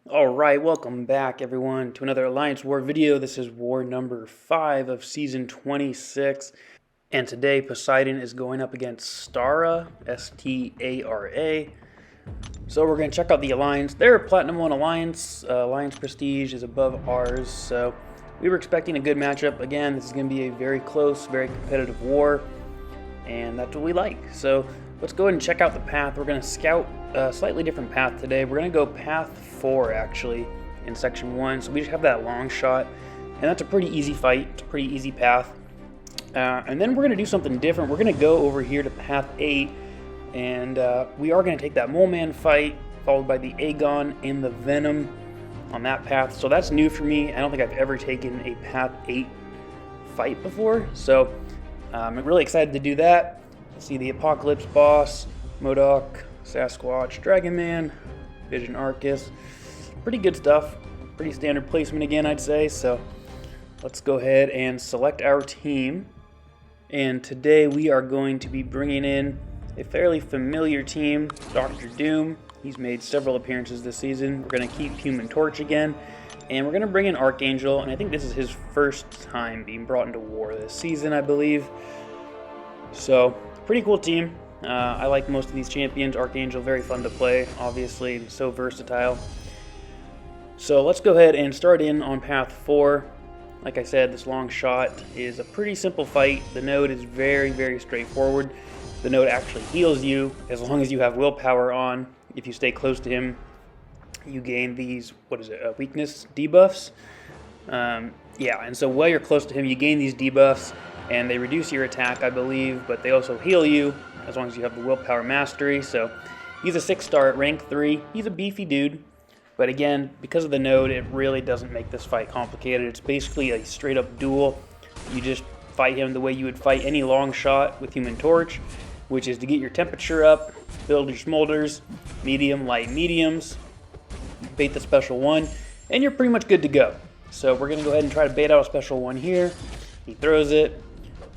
Alright, welcome back everyone to another Alliance War video. This is war number 5 of season 26. And today Poseidon is going up against StaRa, S-T-A-R-A. So we're going to check out the Alliance. They're a Platinum 1 Alliance. Alliance Prestige is above ours. So we were expecting a good matchup. Again, this is going to be a very close, very competitive war. And that's what we like. So let's go ahead and check out the path. We're going to scout a slightly different path today. We're going to go path 4 actually in section 1. So we just have that long shot. And that's a pretty easy fight. It's a pretty easy path. And then we're going to do something different. We're going to go over here to path 8. And we are going to take that Mole Man fight, followed by the Aegon and the Venom on that path. So that's new for me. I don't think I've ever taken a path 8 fight before. So I'm really excited to do that. See the Apocalypse boss, MODOK, Sasquatch, Dragon Man, Vision Arcus. Pretty good stuff. Pretty standard placement again, I'd say. So let's go ahead and select our team. And today we are going to be bringing in a fairly familiar team, Dr. Doom. He's made several appearances this season. We're going to keep Human Torch again. And we're going to bring in Archangel, and I think this is his first time being brought into war this season, I believe. So, pretty cool team. I like most of these champions. Archangel, very fun to play, obviously, so versatile. So let's go ahead and start in on path 4. Like I said, this long shot is a pretty simple fight. The node is very, very straightforward. The node actually heals you as long as you have willpower on. If you stay close to him, you gain these, weakness debuffs. Yeah, and so while you're close to him, you gain these debuffs, and they reduce your attack, I believe, but they also heal you as long as you have the willpower mastery. So he's a 6-star at rank 3. He's a beefy dude, but again, because of the node, it really doesn't make this fight complicated. It's basically a straight-up duel. You just fight him the way you would fight any long shot with Human Torch, which is to get your temperature up, build your smolders, medium, light, mediums, bait the special 1, and you're pretty much good to go. So we're going to go ahead and try to bait out a special 1 here. He throws it.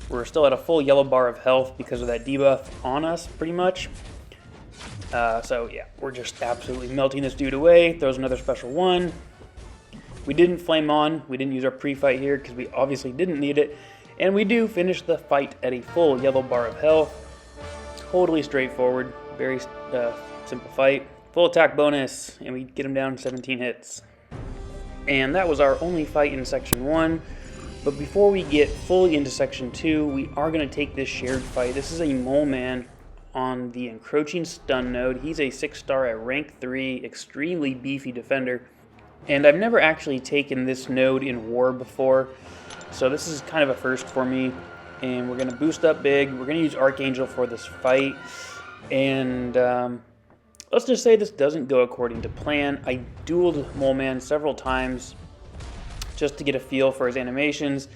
We're still at a full yellow bar of health because of that debuff on us, pretty much. So yeah, we're just absolutely melting this dude away. Throws another special 1. We didn't flame on. We didn't use our pre-fight here because we obviously didn't need it. And we do finish the fight at a full yellow bar of health. Totally straightforward. Very simple fight. Full attack bonus, and we get him down 17 hits. And that was our only fight in section 1. But before we get fully into section 2, we are going to take this shared fight. This is a Mole Man on the Encroaching Stun node. He's a 6-star at rank 3, extremely beefy defender. And I've never actually taken this node in war before, so this is kind of a first for me. And we're going to boost up big. We're going to use Archangel for this fight. And let's just say this doesn't go according to plan. I dueled Mole Man several times just to get a feel for his animations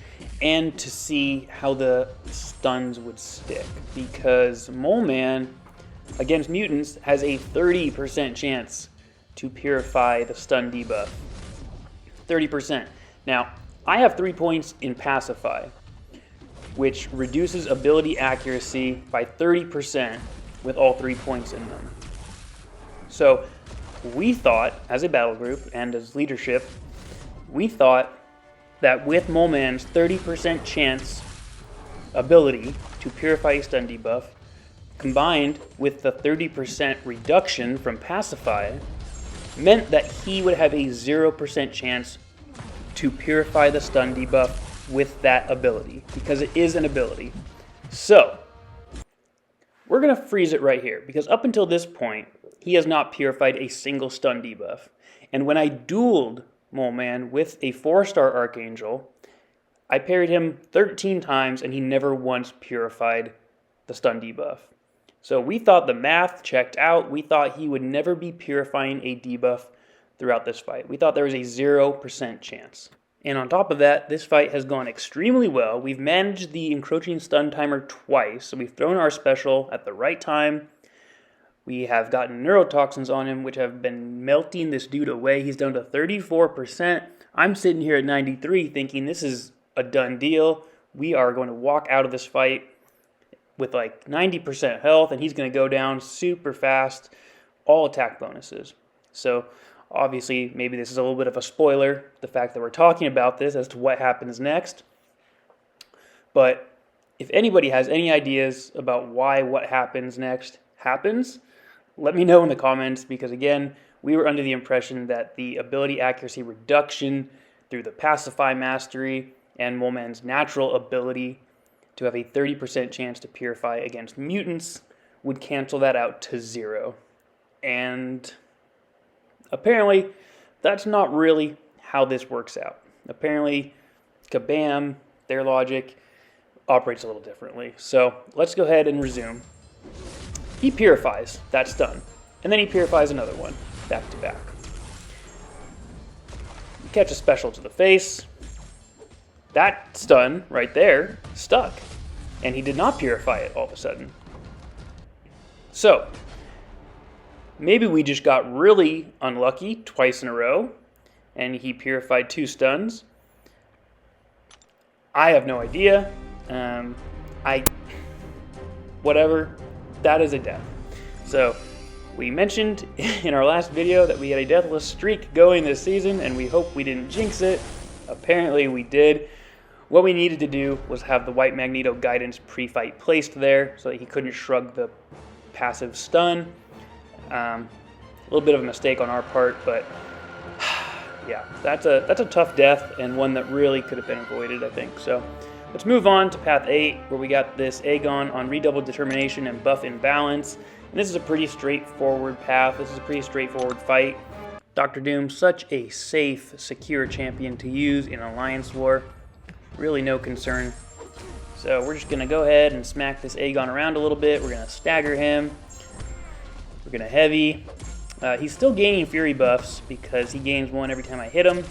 and to see how the stuns would stick. Because Mole Man against mutants has a 30% chance to purify the stun debuff. 30%. Now, I have 3 points in Pacify, which reduces ability accuracy by 30% with all 3 points in them. So we thought, as a battle group and as leadership, we thought that with Mole Man's 30% chance ability to purify a stun debuff, combined with the 30% reduction from Pacify, meant that he would have a 0% chance to purify the stun debuff with that ability, because it is an ability. So we're going to freeze it right here, because up until this point, he has not purified a single stun debuff. And when I dueled Mole Man with a 4-star Archangel, I parried him 13 times and he never once purified the stun debuff. So we thought the math checked out. We thought he would never be purifying a debuff throughout this fight. We thought there was a 0% chance. And on top of that, this fight has gone extremely well. We've managed the encroaching stun timer twice, so we've thrown our special at the right time. We have gotten neurotoxins on him, which have been melting this dude away. He's down to 34%. I'm sitting here at 93 thinking this is a done deal. We are going to walk out of this fight with like 90% health, and he's going to go down super fast, all attack bonuses. So Obviously, maybe this is a little bit of a spoiler, the fact that we're talking about this as to what happens next. But if anybody has any ideas about why what happens next happens, let me know in the comments, because again, we were under the impression that the ability accuracy reduction through the Pacify Mastery and Moleman's natural ability to have a 30% chance to purify against mutants would cancel that out to 0. And apparently, that's not really how this works out. Apparently, Kabam, their logic, operates a little differently. So let's go ahead and resume. He purifies, that's done. And then he purifies another one, back to back. You catch a special to the face. That stun right there stuck. And he did not purify it all of a sudden. So, maybe we just got really unlucky twice in a row, and he purified 2 stuns. I have no idea. Whatever, that is a death. So, we mentioned in our last video that we had a deathless streak going this season, and we hope we didn't jinx it. Apparently we did. What we needed to do was have the White Magneto guidance pre-fight placed there so that he couldn't shrug the passive stun. A little bit of a mistake on our part, but yeah, that's a tough death, and one that really could have been avoided, I think. So let's move on to Path 8, where we got this Aegon on Redoubled Determination and Buff Imbalance. And this is a pretty straightforward path. This is a pretty straightforward fight. Dr. Doom, such a safe, secure champion to use in Alliance War. Really no concern. So we're just going to go ahead and smack this Aegon around a little bit. We're going to stagger him. We're going to heavy. He's still gaining Fury buffs because he gains 1 every time I hit him.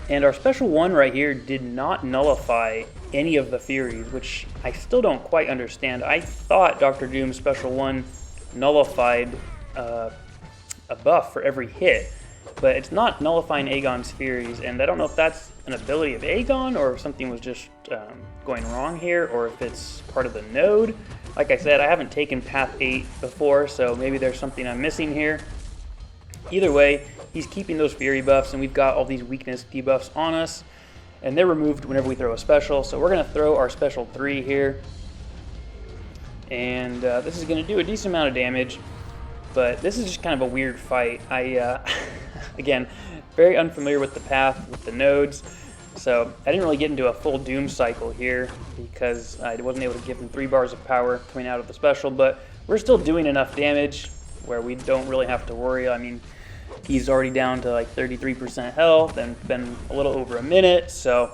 And our special 1 right here did not nullify any of the Furies, which I still don't quite understand. I thought Dr. Doom's special 1 nullified a buff for every hit, but it's not nullifying Aegon's Furies, and I don't know if that's an ability of Aegon or if something was just going wrong here, or if it's part of the node. Like I said, I haven't taken Path 8 before, so maybe there's something I'm missing here. Either way, he's keeping those Fury buffs, and we've got all these weakness debuffs on us, and they're removed whenever we throw a special. So we're going to throw our special 3 here, and this is going to do a decent amount of damage, but this is just kind of a weird fight. Again, very unfamiliar with the path, with the nodes, so I didn't really get into a full Doom cycle here because I wasn't able to give him 3 bars of power coming out of the special, but we're still doing enough damage where we don't really have to worry. I mean, he's already down to like 33% health and been a little over a minute, so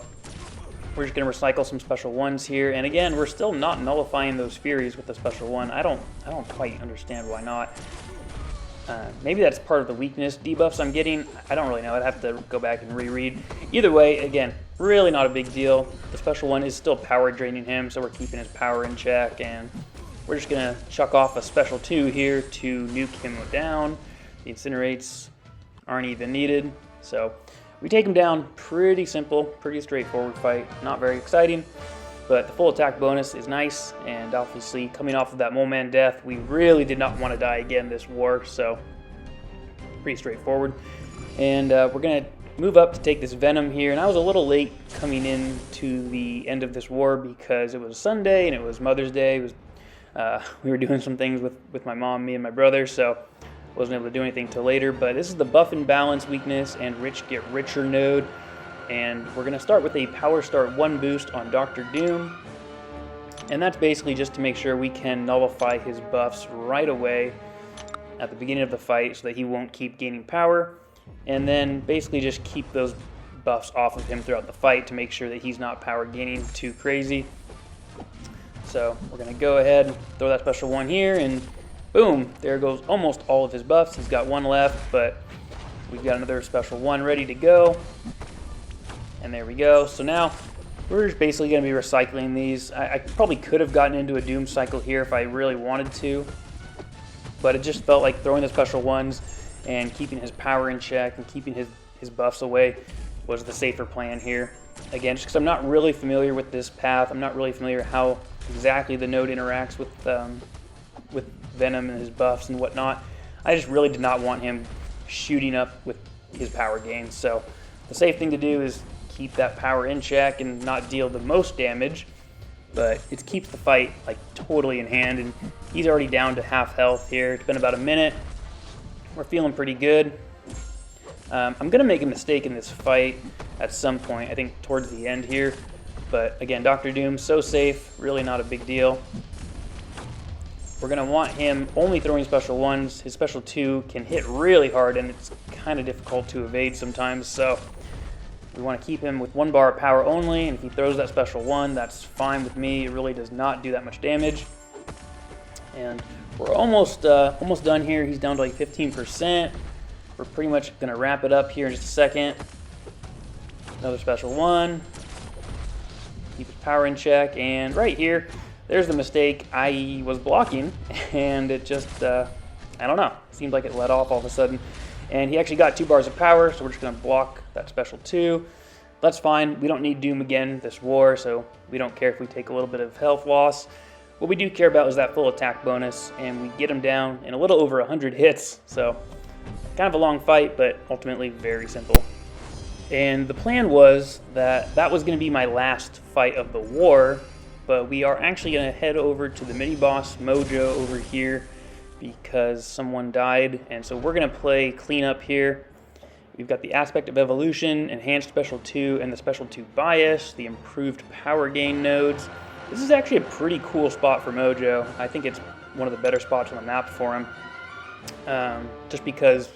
we're just going to recycle some special 1s here. And again, we're still not nullifying those Furies with the special 1. I don't quite understand why not. Maybe that's part of the weakness debuffs I'm getting. I don't really know. I'd have to go back and reread. Either way, again, really not a big deal. The special 1 is still power draining him, so we're keeping his power in check, and we're just going to chuck off a special 2 here to nuke him down. The incinerates aren't even needed, so we take him down. Pretty simple, pretty straightforward fight. Not very exciting, but the full attack bonus is nice, and obviously coming off of that Mole Man death, we really did not want to die again this war, so pretty straightforward. And we're going to move up to take this Venom here, and I was a little late coming in to the end of this war because it was Sunday and it was Mother's Day. It was, we were doing some things with my mom, me, and my brother, so wasn't able to do anything till later. But this is the Buff and Balance weakness and Rich Get Richer node. And we're going to start with a Power Start 1 boost on Dr. Doom. And that's basically just to make sure we can nullify his buffs right away at the beginning of the fight so that he won't keep gaining power. And then basically just keep those buffs off of him throughout the fight to make sure that he's not power gaining too crazy. So we're going to go ahead and throw that special 1 here, and boom, there goes almost all of his buffs. He's got 1 left, but we've got another special 1 ready to go. And there we go. So now we're just basically going to be recycling these. I probably could have gotten into a Doom cycle here if I really wanted to, but it just felt like throwing the special 1s and keeping his power in check and keeping his buffs away was the safer plan here. Again, just because I'm not really familiar with this path, I'm not really familiar how exactly the node interacts with Venom and his buffs and whatnot. I just really did not want him shooting up with his power gain. So the safe thing to do is keep that power in check and not deal the most damage, but it keeps the fight like totally in hand. And he's already down to half health here. It's been about a minute. We're feeling pretty good. I'm gonna make a mistake in this fight at some point, I think towards the end here, but again, Dr. Doom, so safe, really not a big deal. We're gonna want him only throwing special 1s. His special 2 can hit really hard, and it's kind of difficult to evade sometimes, so we want to keep him with 1 bar of power only, and if he throws that special 1, that's fine with me. It really does not do that much damage. And we're almost done here. He's down to like 15%. We're pretty much going to wrap it up here in just a second. Another special 1. Keep his power in check, and right here, there's the mistake. I was blocking, and it just, I don't know, seemed like it let off all of a sudden. And he actually got 2 bars of power, so we're just going to block that special 2. That's fine. We don't need Doom again this war, so we don't care if we take a little bit of health loss. What we do care about is that full attack bonus, and we get him down in a little over 100 hits, so kind of a long fight, but ultimately very simple. And the plan was that that was going to be my last fight of the war, but we are actually going to head over to the mini-boss Mojo over here because someone died, and so we're going to play cleanup here. We've got the Aspect of Evolution, Enhanced Special 2, and the Special 2 Bias, the improved power gain nodes. This is actually a pretty cool spot for Mojo. I think it's one of the better spots on the map for him, just because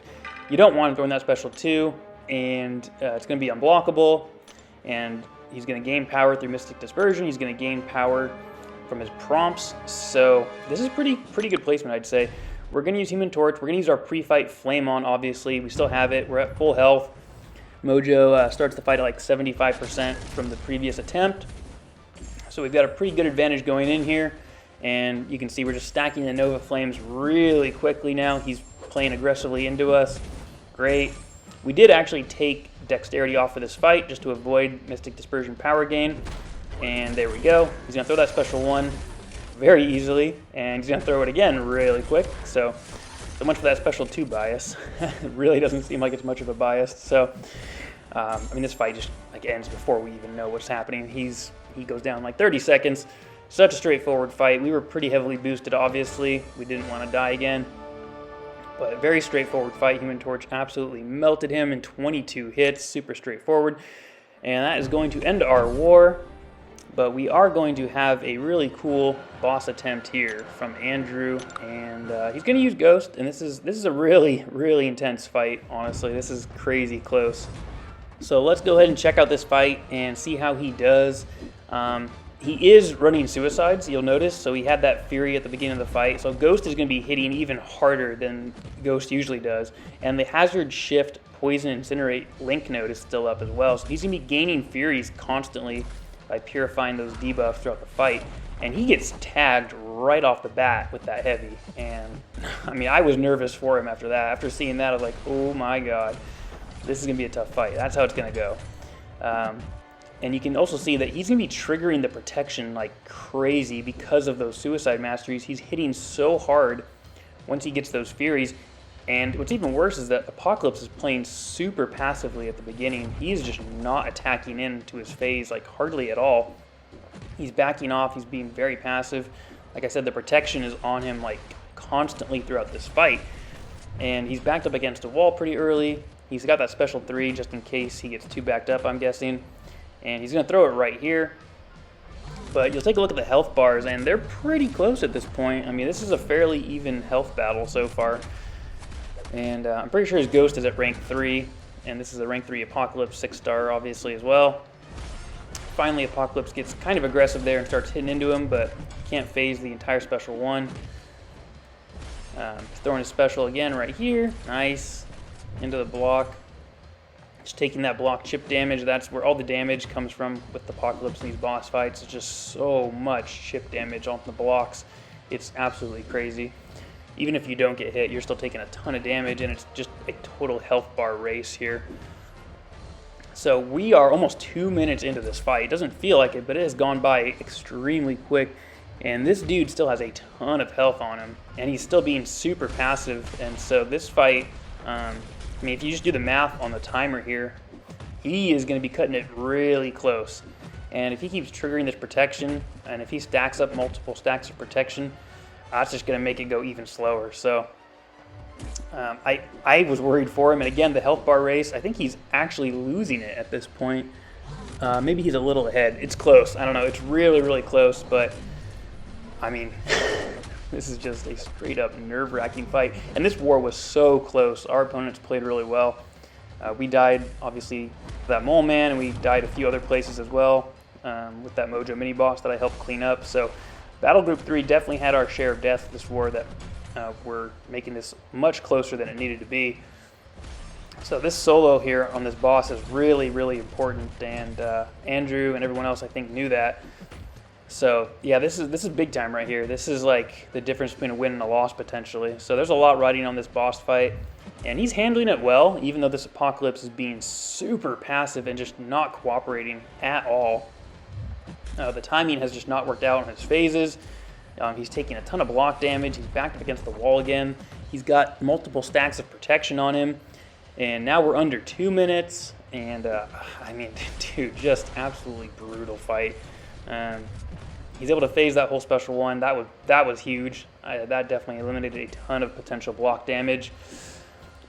you don't want him throwing that Special 2, and it's going to be unblockable, and he's going to gain power through Mystic Dispersion. He's going to gain power from his prompts, so this is pretty good placement, I'd say. We're going to use Human Torch. We're going to use our pre-fight Flame On, obviously. We still have it. We're at full health. Mojo starts the fight at like 75% from the previous attempt, so we've got a pretty good advantage going in here, and you can see we're just stacking the Nova Flames really quickly now. He's playing aggressively into us. Great. We did actually take Dexterity off for this fight just to avoid Mystic Dispersion power gain. And there we go. He's going to throw that special 1 very easily, and he's going to throw it again really quick. So much for that special 2 bias. It really doesn't seem like it's much of a bias. So, I mean, this fight just like ends before we even know what's happening. He goes down like 30 seconds. Such a straightforward fight. We were pretty heavily boosted, obviously. We didn't want to die again. But very straightforward fight. Human Torch absolutely melted him in 22 hits. Super straightforward. And that is going to end our war. But we are going to have a really cool boss attempt here from Andrew, and he's going to use Ghost, and this is a really intense fight, honestly. This is crazy close. So let's go ahead and check out this fight and see how he does. He is running suicides, you'll notice, so he had that Fury at the beginning of the fight, so Ghost is going to be hitting even harder than Ghost usually does, and the Hazard Shift, Poison, Incinerate Link node is still up as well, so he's going to be gaining Furies constantly by purifying those debuffs throughout the fight. And he gets tagged right off the bat with that heavy. And I mean, I was nervous for him after that. After seeing that, I was like, oh my god, this is going to be a tough fight. That's how it's going to go. And you can also see that he's going to be triggering the protection like crazy because of those suicide masteries. He's hitting so hard once he gets those Furies. And what's even worse is that Apocalypse is playing super passively at the beginning. He's just not attacking into his phase, like hardly at all. He's backing off, he's being very passive. Like I said, the protection is on him like constantly throughout this fight. And he's backed up against a wall pretty early. He's got that special 3 just in case he gets too backed up, I'm guessing. And he's going to throw it right here. But you'll take a look at the health bars, and they're pretty close at this point. I mean, this is a fairly even health battle so far. And I'm pretty sure his Ghost is at rank 3, and this is a rank 3 Apocalypse, 6-star obviously as well. Finally, Apocalypse gets kind of aggressive there and starts hitting into him, but can't phase the entire special 1. Throwing his special again right here. Nice. Into the block. Just taking that block chip damage. That's where all the damage comes from with Apocalypse in these boss fights. It's just so much chip damage on the blocks. It's absolutely crazy. Even if you don't get hit, you're still taking a ton of damage, and it's just a total health bar race here. So we are almost 2 minutes into this fight. It doesn't feel like it, but it has gone by extremely quick. And this dude still has a ton of health on him, and he's still being super passive. And so this fight, I mean, if you just do the math on the timer here, he is going to be cutting it really close. And if he keeps triggering this protection, and if he stacks up multiple stacks of protection, that's just going to make it go even slower. So I was worried for him. And again, the health bar race, I think he's actually losing it at this point. Maybe he's a little ahead. It's close. I don't know. It's really, really close. But, I mean, this is just a straight-up nerve-wracking fight. And this war was so close. Our opponents played really well. We died, obviously, that Mole Man, and we died a few other places as well with that Mojo mini-boss that I helped clean up. So Battle Group 3 definitely had our share of death this war that were making this much closer than it needed to be. So this solo here on this boss is really, really important, and Andrew and everyone else I think knew that. So yeah, this is big time right here. This is like the difference between a win and a loss potentially. So there's a lot riding on this boss fight, and he's handling it well, even though this Apocalypse is being super passive and just not cooperating at all. The timing has just not worked out on his phases. He's taking a ton of block damage. He's backed up against the wall again. He's got multiple stacks of protection on him. And now we're under 2 minutes. And, I mean, dude, just absolutely brutal fight. He's able to phase that whole special one. That was huge. That definitely eliminated a ton of potential block damage.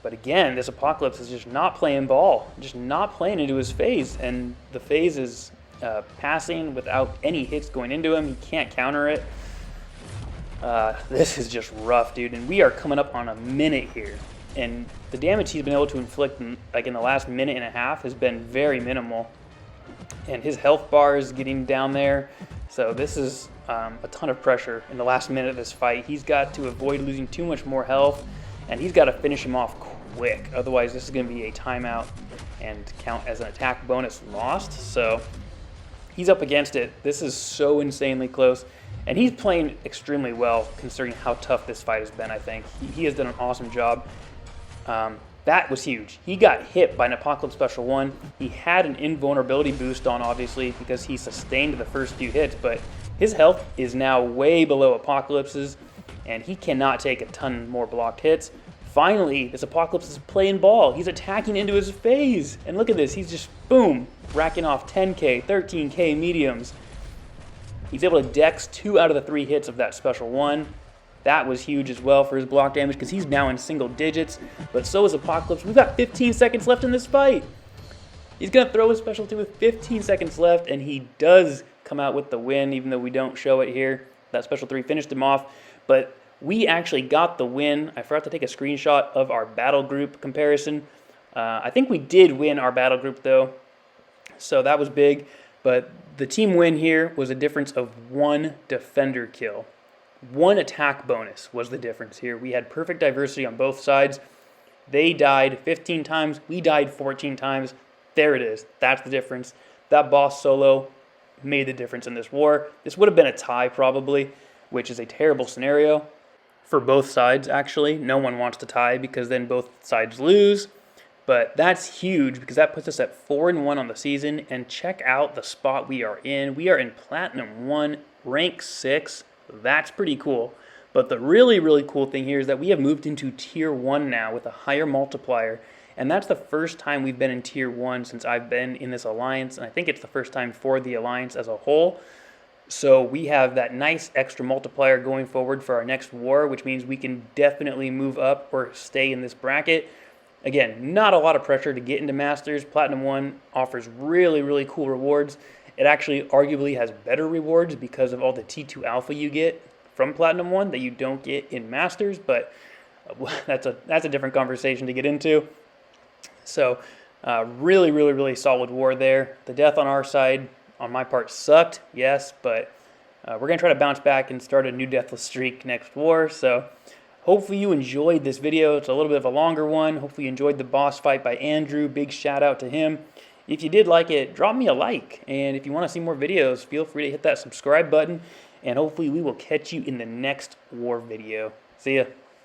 But again, this Apocalypse is just not playing ball. Just not playing into his phase. And the phase is passing without any hits going into him. He can't counter it. This is just rough, dude. And we are coming up on a minute here. And the damage he's been able to inflict in the last minute and a half has been very minimal. And his health bar is getting down there. So this is a ton of pressure in the last minute of this fight. He's got to avoid losing too much more health. And he's got to finish him off quick. Otherwise, this is going to be a timeout and count as an attack bonus lost. So he's up against it. This is so insanely close. And he's playing extremely well considering how tough this fight has been, I think. He has done an awesome job. That was huge. He got hit by an Apocalypse Special 1. He had an invulnerability boost on, obviously, because he sustained the first few hits, but his health is now way below Apocalypse's, and he cannot take a ton more blocked hits. Finally, this Apocalypse is playing ball. He's attacking into his phase. And look at this. He's just, boom, racking off 10k, 13k mediums. He's able to dex 2 out of the 3 hits of that special 1. That was huge as well for his block damage because he's now in single digits. But so is Apocalypse. We've got 15 seconds left in this fight. He's going to throw his special 2 with 15 seconds left, and he does come out with the win, even though we don't show it here. That special 3 finished him off. But we actually got the win. I forgot to take a screenshot of our battle group comparison. I think we did win our battle group, though. So that was big. But the team win here was a difference of 1 defender kill. 1 attack bonus was the difference here. We had perfect diversity on both sides. They died 15 times. We died 14 times. There it is. That's the difference. That boss solo made the difference in this war. This would have been a tie probably, which is a terrible scenario for both sides, actually. No one wants to tie because then both sides lose. But that's huge because that puts us at 4-1 on the season. And check out the spot we are in. We are in Platinum 1, rank 6. That's pretty cool. But the really, really cool thing here is that we have moved into Tier 1 now with a higher multiplier. And that's the first time we've been in Tier 1 since I've been in this alliance. And I think it's the first time for the alliance as a whole. So we have that nice extra multiplier going forward for our next war, which means we can definitely move up or stay in this bracket. Again, not a lot of pressure to get into Masters. Platinum 1 offers really, really cool rewards. It actually arguably has better rewards because of all the T2 Alpha you get from Platinum 1 that you don't get in Masters, but that's a different conversation to get into. So really, really, really solid war there. The death on our side, on my part, sucked, yes, but we're going to try to bounce back and start a new deathless streak next war. So hopefully you enjoyed this video. It's a little bit of a longer one. Hopefully you enjoyed the boss fight by Andrew. Big shout out to him. If you did like it, drop me a like. And if you want to see more videos, feel free to hit that subscribe button. And hopefully we will catch you in the next war video. See ya.